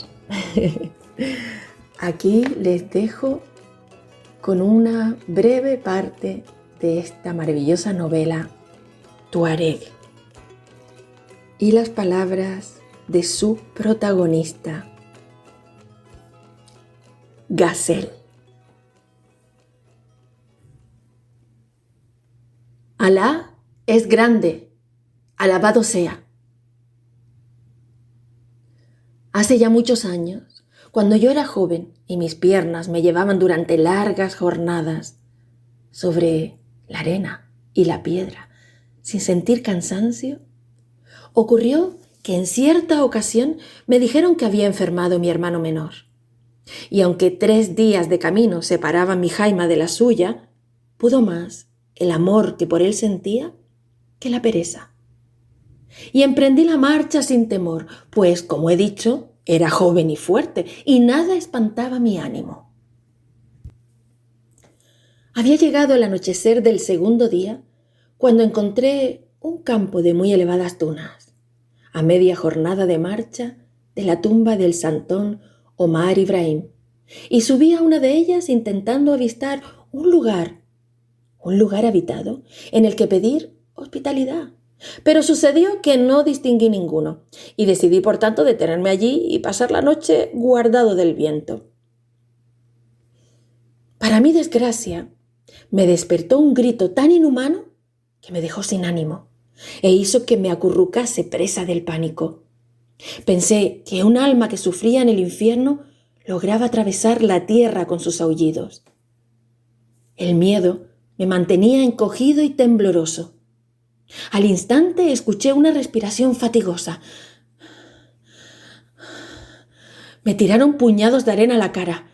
Aquí les dejo con una breve parte de esta maravillosa novela Tuareg y las palabras de su protagonista, Ghazel. Alá es grande, alabado sea. Hace ya muchos años, cuando yo era joven y mis piernas me llevaban durante largas jornadas sobre la arena y la piedra, sin sentir cansancio, ocurrió que en cierta ocasión me dijeron que había enfermado mi hermano menor. Y aunque 3 días de camino separaban mi jaima de la suya, pudo más el amor que por él sentía que la pereza. Y emprendí la marcha sin temor, pues, como he dicho, era joven y fuerte, y nada espantaba mi ánimo. Había llegado el anochecer del segundo día cuando encontré un campo de muy elevadas dunas, a media jornada de marcha de la tumba del santón Omar Ibrahim, y subí a una de ellas intentando avistar un lugar habitado en el que pedir hospitalidad. Pero sucedió que no distinguí ninguno, y decidí por tanto detenerme allí y pasar la noche guardado del viento. Para mi desgracia, me despertó un grito tan inhumano que me dejó sin ánimo e hizo que me acurrucase presa del pánico. Pensé que un alma que sufría en el infierno lograba atravesar la tierra con sus aullidos. El miedo me mantenía encogido y tembloroso. Al instante escuché una respiración fatigosa. Me tiraron puñados de arena a la cara.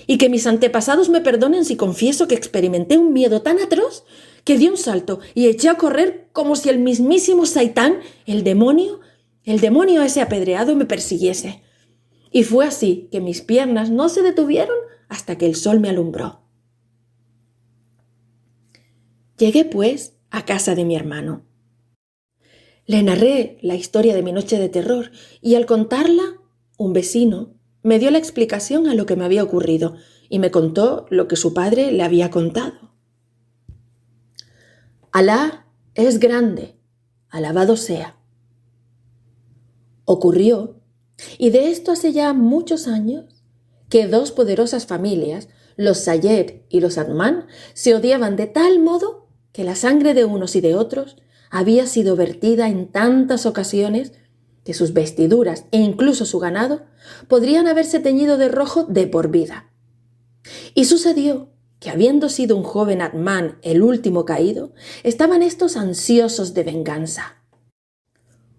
Y que mis antepasados me perdonen si confieso que experimenté un miedo tan atroz que di un salto y eché a correr como si el mismísimo Saitán, el demonio ese apedreado, me persiguiese. Y fue así que mis piernas no se detuvieron hasta que el sol me alumbró. Llegué, pues, a casa de mi hermano. Le narré la historia de mi noche de terror y al contarla, un vecino me dio la explicación a lo que me había ocurrido y me contó lo que su padre le había contado. Alá es grande, alabado sea. Ocurrió, y de esto hace ya muchos años, que 2 poderosas familias, los Sayed y los Adman, se odiaban de tal modo que la sangre de unos y de otros había sido vertida en tantas ocasiones que sus vestiduras e incluso su ganado podrían haberse teñido de rojo de por vida. Y sucedió que, habiendo sido un joven Adman el último caído, estaban estos ansiosos de venganza.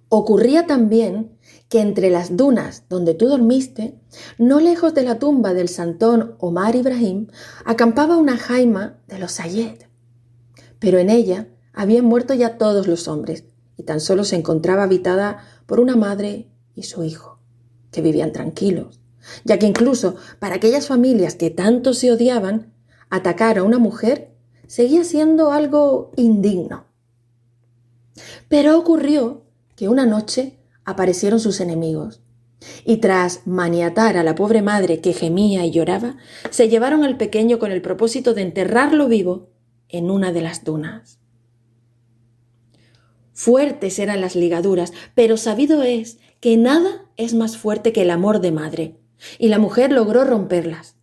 Ocurría también que entre las dunas donde tú dormiste, no lejos de la tumba del santón Omar Ibrahim, acampaba una jaima de los Sayed. Pero en ella habían muerto ya todos los hombres y tan solo se encontraba habitada por una madre y su hijo, que vivían tranquilos, ya que incluso para aquellas familias que tanto se odiaban, atacar a una mujer seguía siendo algo indigno. Pero ocurrió que una noche aparecieron sus enemigos y tras maniatar a la pobre madre que gemía y lloraba, se llevaron al pequeño con el propósito de enterrarlo vivo en una de las dunas. Fuertes eran las ligaduras, pero sabido es que nada es más fuerte que el amor de madre, y la mujer logró romperlas.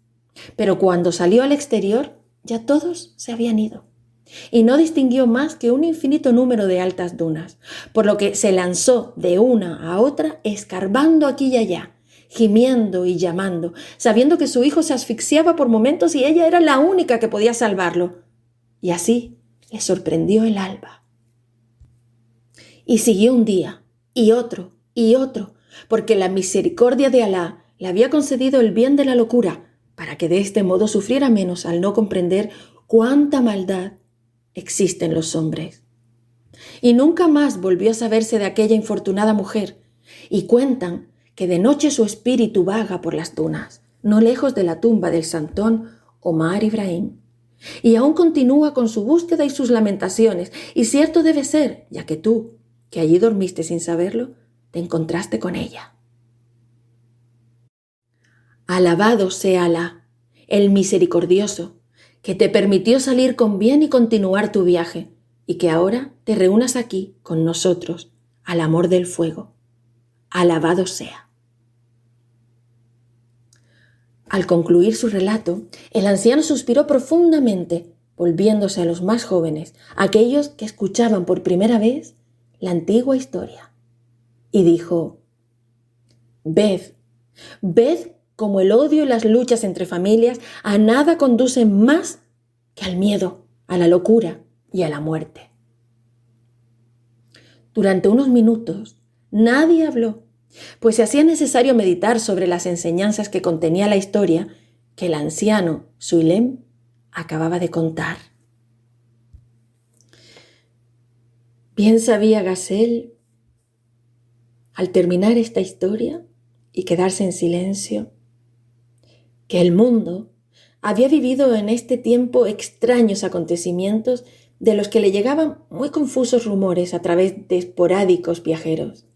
Pero cuando salió al exterior, ya todos se habían ido, y no distinguió más que un infinito número de altas dunas, por lo que se lanzó de una a otra, escarbando aquí y allá, gimiendo y llamando, sabiendo que su hijo se asfixiaba por momentos y ella era la única que podía salvarlo. Y así le sorprendió el alba. Y siguió un día, y otro, porque la misericordia de Alá le había concedido el bien de la locura, para que de este modo sufriera menos al no comprender cuánta maldad existe en los hombres. Y nunca más volvió a saberse de aquella infortunada mujer, y cuentan que de noche su espíritu vaga por las dunas, no lejos de la tumba del santón Omar Ibrahim. Y aún continúa con su búsqueda y sus lamentaciones, y cierto debe ser, ya que tú, que allí dormiste sin saberlo, te encontraste con ella. Alabado sea Alá, el misericordioso, que te permitió salir con bien y continuar tu viaje, y que ahora te reúnas aquí con nosotros, al amor del fuego. Alabado sea. Al concluir su relato, el anciano suspiró profundamente, volviéndose a los más jóvenes, aquellos que escuchaban por primera vez la antigua historia, y dijo: ved cómo el odio y las luchas entre familias a nada conducen más que al miedo, a la locura y a la muerte. Durante unos minutos nadie habló, pues se hacía necesario meditar sobre las enseñanzas que contenía la historia que el anciano Suilem acababa de contar. Bien sabía Gazelle, al terminar esta historia y quedarse en silencio, que el mundo había vivido en este tiempo extraños acontecimientos de los que le llegaban muy confusos rumores a través de esporádicos viajeros.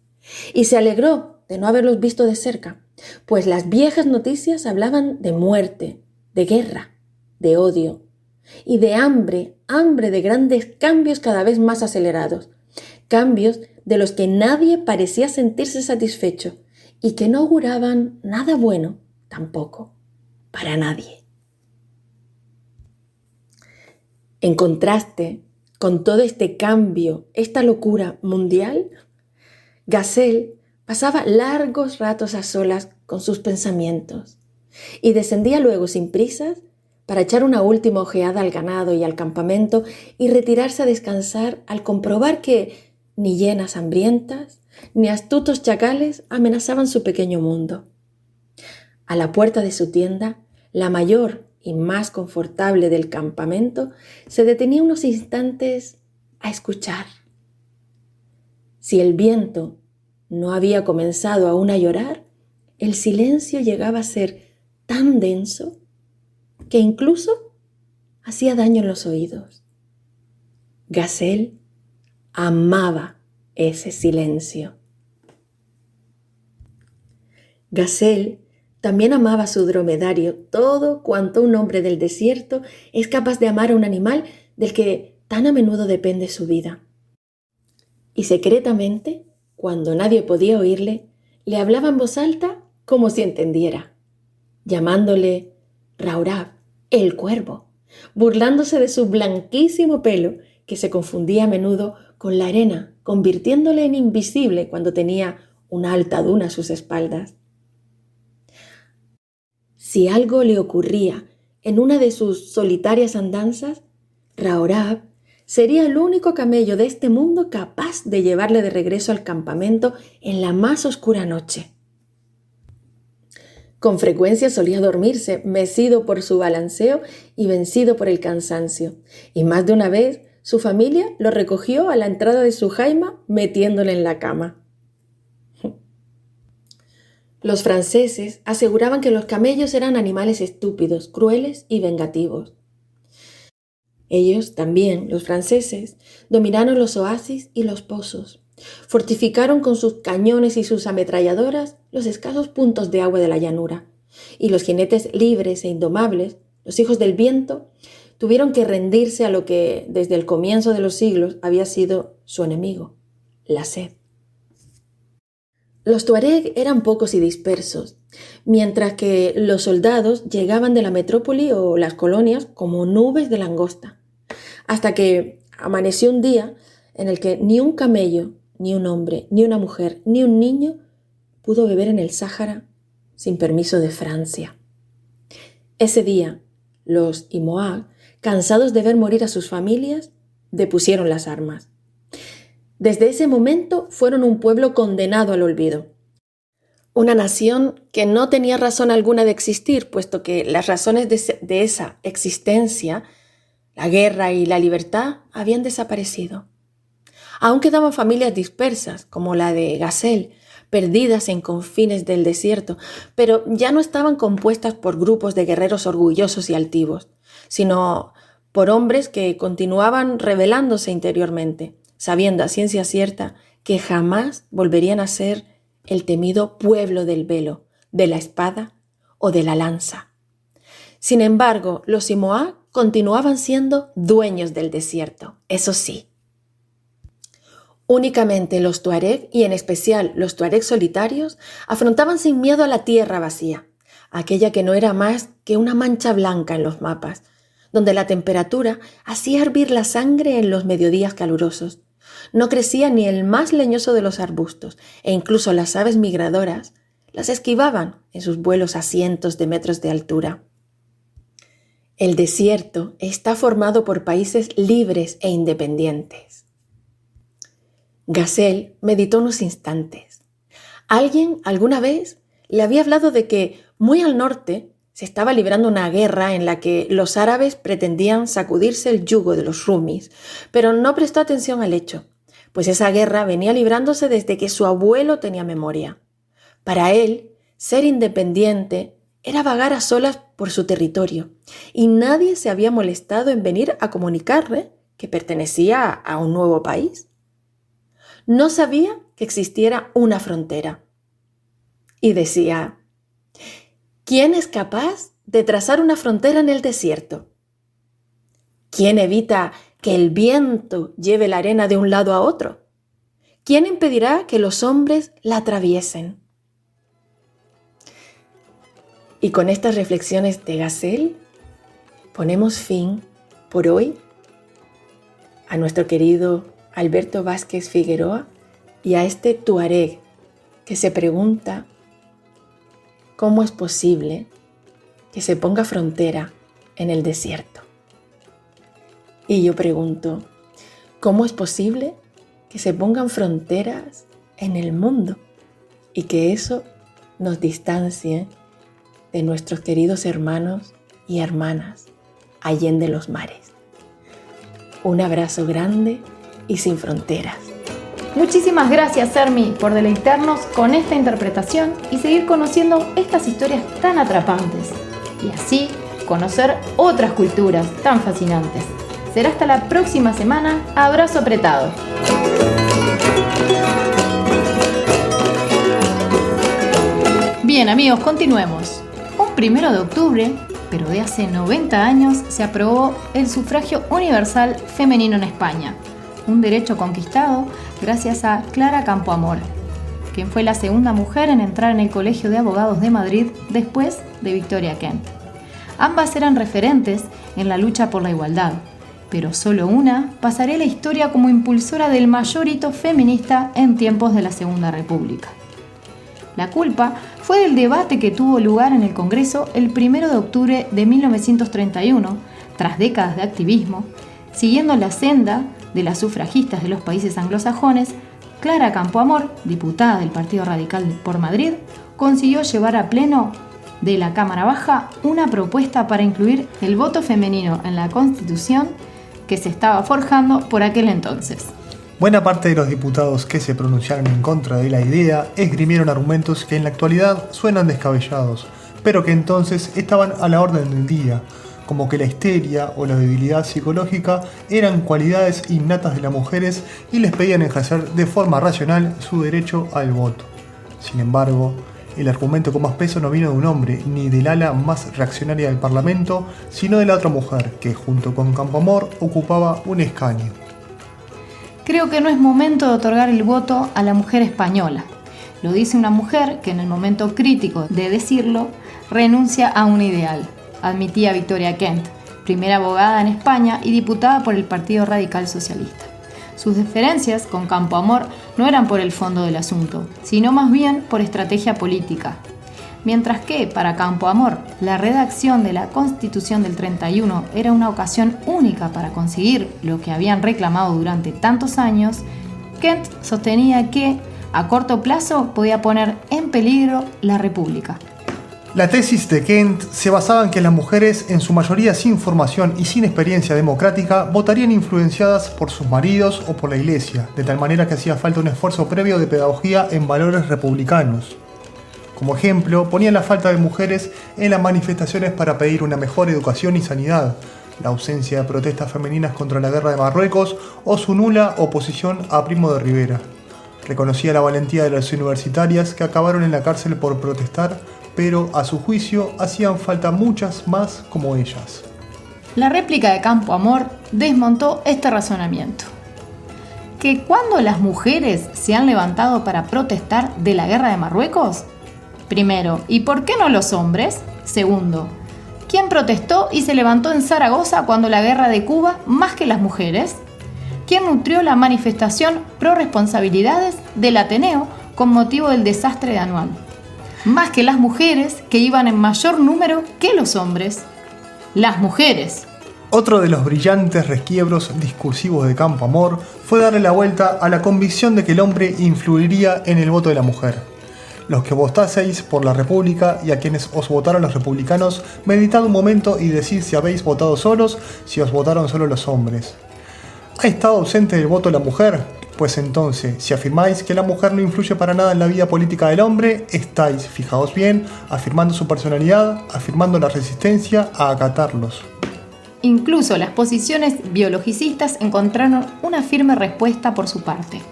Y se alegró de no haberlos visto de cerca, pues las viejas noticias hablaban de muerte, de guerra, de odio y de hambre de grandes cambios cada vez más acelerados, cambios de los que nadie parecía sentirse satisfecho y que no auguraban nada bueno tampoco para nadie. En contraste con todo este cambio, esta locura mundial, Gazelle pasaba largos ratos a solas con sus pensamientos y descendía luego sin prisas para echar una última ojeada al ganado y al campamento y retirarse a descansar al comprobar que ni hienas hambrientas ni astutos chacales amenazaban su pequeño mundo. A la puerta de su tienda, la mayor y más confortable del campamento, se detenía unos instantes a escuchar. Si el viento no había comenzado aún a llorar, el silencio llegaba a ser tan denso que incluso hacía daño en los oídos. Gazelle amaba ese silencio. Gazelle también amaba a su dromedario, todo cuanto un hombre del desierto es capaz de amar a un animal del que tan a menudo depende su vida. Y secretamente, cuando nadie podía oírle, le hablaba en voz alta como si entendiera, llamándole Raurab, el cuervo, burlándose de su blanquísimo pelo que se confundía a menudo con la arena, convirtiéndole en invisible cuando tenía una alta duna a sus espaldas. Si algo le ocurría en una de sus solitarias andanzas, Raurab sería el único camello de este mundo capaz de llevarle de regreso al campamento en la más oscura noche. Con frecuencia solía dormirse, mecido por su balanceo y vencido por el cansancio, y más de una vez su familia lo recogió a la entrada de su jaima metiéndole en la cama. Los franceses aseguraban que los camellos eran animales estúpidos, crueles y vengativos. Ellos también, los franceses, dominaron los oasis y los pozos. Fortificaron con sus cañones y sus ametralladoras los escasos puntos de agua de la llanura. Y los jinetes libres e indomables, los hijos del viento, tuvieron que rendirse a lo que desde el comienzo de los siglos había sido su enemigo, la sed. Los tuareg eran pocos y dispersos, mientras que los soldados llegaban de la metrópoli o las colonias como nubes de langosta, hasta que amaneció un día en el que ni un camello, ni un hombre, ni una mujer, ni un niño pudo beber en el Sáhara sin permiso de Francia. Ese día, los Imoag, cansados de ver morir a sus familias, depusieron las armas. Desde ese momento fueron un pueblo condenado al olvido. Una nación que no tenía razón alguna de existir, puesto que las razones de esa existencia, la guerra y la libertad, habían desaparecido. Aún quedaban familias dispersas, como la de Gazelle, perdidas en confines del desierto, pero ya no estaban compuestas por grupos de guerreros orgullosos y altivos, sino por hombres que continuaban rebelándose interiormente, sabiendo a ciencia cierta que jamás volverían a ser el temido pueblo del velo, de la espada o de la lanza. Sin embargo, los Simoá continuaban siendo dueños del desierto, eso sí. Únicamente los tuareg, y en especial los tuareg solitarios, afrontaban sin miedo a la tierra vacía, aquella que no era más que una mancha blanca en los mapas, donde la temperatura hacía hervir la sangre en los mediodías calurosos. No crecía ni el más leñoso de los arbustos, e incluso las aves migradoras las esquivaban en sus vuelos a cientos de metros de altura. El desierto está formado por países libres e independientes. Gazel meditó unos instantes. Alguien alguna vez le había hablado de que muy al norte se estaba librando una guerra en la que los árabes pretendían sacudirse el yugo de los rumis, pero no prestó atención al hecho, pues esa guerra venía librándose desde que su abuelo tenía memoria. Para él, ser independiente era vagar a solas por su territorio, y nadie se había molestado en venir a comunicarle que pertenecía a un nuevo país. No sabía que existiera una frontera. Y decía, ¿quién es capaz de trazar una frontera en el desierto? ¿Quién evita que el viento lleve la arena de un lado a otro? ¿Quién impedirá que los hombres la atraviesen? Y con estas reflexiones de Gazel, ponemos fin, por hoy, a nuestro querido Alberto Vázquez Figueroa y a este tuareg que se pregunta cómo es posible que se ponga frontera en el desierto. Y yo pregunto, ¿cómo es posible que se pongan fronteras en el mundo y que eso nos distancie de nuestros queridos hermanos y hermanas allende los mares? Un abrazo grande y sin fronteras. Muchísimas gracias, Sermi, por deleitarnos con esta interpretación y seguir conociendo estas historias tan atrapantes. Y así conocer otras culturas tan fascinantes. Será hasta la próxima semana. Abrazo apretado. Bien, amigos, continuemos. Un 1 de octubre, pero de hace 90 años, se aprobó el sufragio universal femenino en España. Un derecho conquistado gracias a Clara Campoamor, quien fue la segunda mujer en entrar en el Colegio de Abogados de Madrid después de Victoria Kent. Ambas eran referentes en la lucha por la igualdad, pero solo una pasaría a la historia como impulsora del mayor hito feminista en tiempos de la Segunda República. La culpa fue del debate que tuvo lugar en el Congreso el 1 de octubre de 1931, tras décadas de activismo, siguiendo la senda de las sufragistas de los países anglosajones. Clara Campoamor, diputada del Partido Radical por Madrid, consiguió llevar a pleno de la Cámara Baja una propuesta para incluir el voto femenino en la Constitución que se estaba forjando por aquel entonces. Buena parte de los diputados que se pronunciaron en contra de la idea esgrimieron argumentos que en la actualidad suenan descabellados, pero que entonces estaban a la orden del día, como que la histeria o la debilidad psicológica eran cualidades innatas de las mujeres y les pedían ejercer de forma racional su derecho al voto. Sin embargo, el argumento con más peso no vino de un hombre ni del ala más reaccionaria del Parlamento, sino de la otra mujer que, junto con Campoamor, ocupaba un escaño. Creo que no es momento de otorgar el voto a la mujer española. Lo dice una mujer que en el momento crítico de decirlo renuncia a un ideal, admitía Victoria Kent, primera abogada en España y diputada por el Partido Radical Socialista. Sus diferencias con Campoamor no eran por el fondo del asunto, sino más bien por estrategia política. Mientras que, para Campoamor, la redacción de la Constitución del 31 era una ocasión única para conseguir lo que habían reclamado durante tantos años, Kent sostenía que, a corto plazo, podía poner en peligro la República. La tesis de Kent se basaba en que las mujeres, en su mayoría sin formación y sin experiencia democrática, votarían influenciadas por sus maridos o por la iglesia, de tal manera que hacía falta un esfuerzo previo de pedagogía en valores republicanos. Como ejemplo, ponían la falta de mujeres en las manifestaciones para pedir una mejor educación y sanidad, la ausencia de protestas femeninas contra la guerra de Marruecos o su nula oposición a Primo de Rivera. Reconocía la valentía de las universitarias que acabaron en la cárcel por protestar, pero a su juicio hacían falta muchas más como ellas. La réplica de Campo Amor desmontó este razonamiento. ¿Que cuando las mujeres se han levantado para protestar de la guerra de Marruecos? Primero, ¿y por qué no los hombres? Segundo, ¿quién protestó y se levantó en Zaragoza cuando la guerra de Cuba más que las mujeres? ¿Quién nutrió la manifestación pro responsabilidades del Ateneo con motivo del desastre de Anual? Más que las mujeres, que iban en mayor número que los hombres. Las mujeres. Otro de los brillantes resquiebros discursivos de Campo Amor fue darle la vuelta a la convicción de que el hombre influiría en el voto de la mujer. Los que votaseis por la República y a quienes os votaron los republicanos, meditad un momento y decid si habéis votado solos, si os votaron solo los hombres. ¿Ha estado ausente del voto de la mujer? Pues entonces, si afirmáis que la mujer no influye para nada en la vida política del hombre, estáis, fijaos bien, afirmando su personalidad, afirmando la resistencia a acatarlos. Incluso las posiciones biologicistas encontraron una firme respuesta por su parte.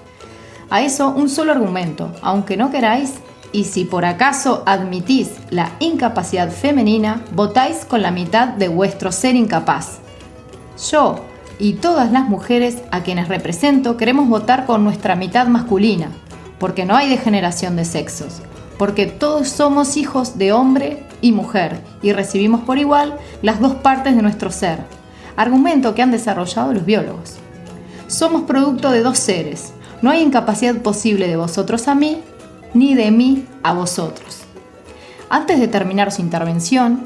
A eso un solo argumento, aunque no queráis, y si por acaso admitís la incapacidad femenina, votáis con la mitad de vuestro ser incapaz. Yo y todas las mujeres a quienes represento queremos votar con nuestra mitad masculina, porque no hay degeneración de sexos, porque todos somos hijos de hombre y mujer y recibimos por igual las dos partes de nuestro ser, argumento que han desarrollado los biólogos. Somos producto de dos seres, no hay incapacidad posible de vosotros a mí, ni de mí a vosotros. Antes de terminar su intervención,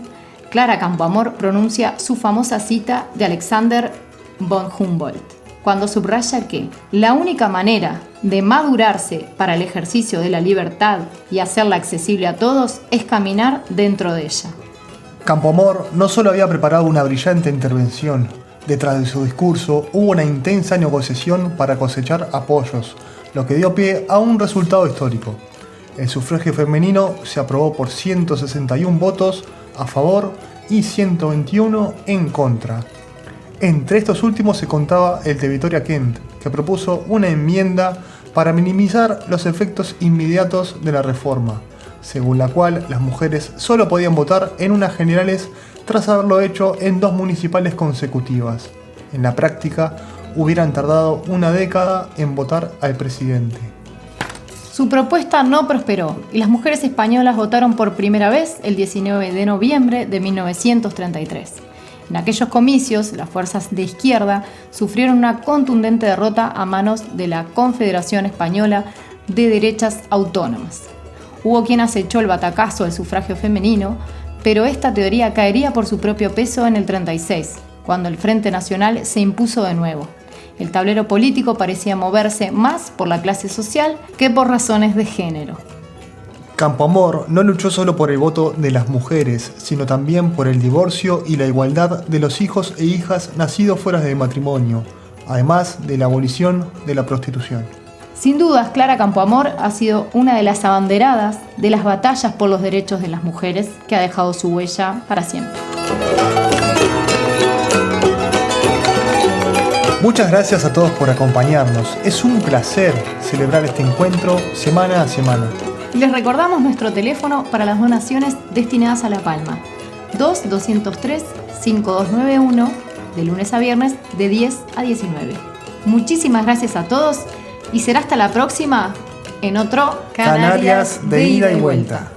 Clara Campoamor pronuncia su famosa cita de Alexander von Humboldt, cuando subraya que la única manera de madurarse para el ejercicio de la libertad y hacerla accesible a todos es caminar dentro de ella. Campo Amor no solo había preparado una brillante intervención, detrás de su discurso hubo una intensa negociación para cosechar apoyos, lo que dio pie a un resultado histórico. El sufragio femenino se aprobó por 161 votos a favor y 121 en contra. Entre estos últimos se contaba el de Victoria Kent, que propuso una enmienda para minimizar los efectos inmediatos de la reforma, según la cual las mujeres solo podían votar en unas generales tras haberlo hecho en 2 municipales consecutivas. En la práctica, hubieran tardado una década en votar al presidente. Su propuesta no prosperó y las mujeres españolas votaron por primera vez el 19 de noviembre de 1933. En aquellos comicios, las fuerzas de izquierda sufrieron una contundente derrota a manos de la Confederación Española de Derechas Autónomas. Hubo quien acechó el batacazo del sufragio femenino, pero esta teoría caería por su propio peso en el 36, cuando el Frente Nacional se impuso de nuevo. El tablero político parecía moverse más por la clase social que por razones de género. Campo Amor no luchó solo por el voto de las mujeres, sino también por el divorcio y la igualdad de los hijos e hijas nacidos fuera de matrimonio, además de la abolición de la prostitución. Sin dudas, Clara Campoamor ha sido una de las abanderadas de las batallas por los derechos de las mujeres que ha dejado su huella para siempre. Muchas gracias a todos por acompañarnos. Es un placer celebrar este encuentro semana a semana. Les recordamos nuestro teléfono para las donaciones destinadas a La Palma. 2-203-5291, de lunes a viernes, de 10 a 19. Muchísimas gracias a todos y será hasta la próxima en otro Canarias de ida y vuelta.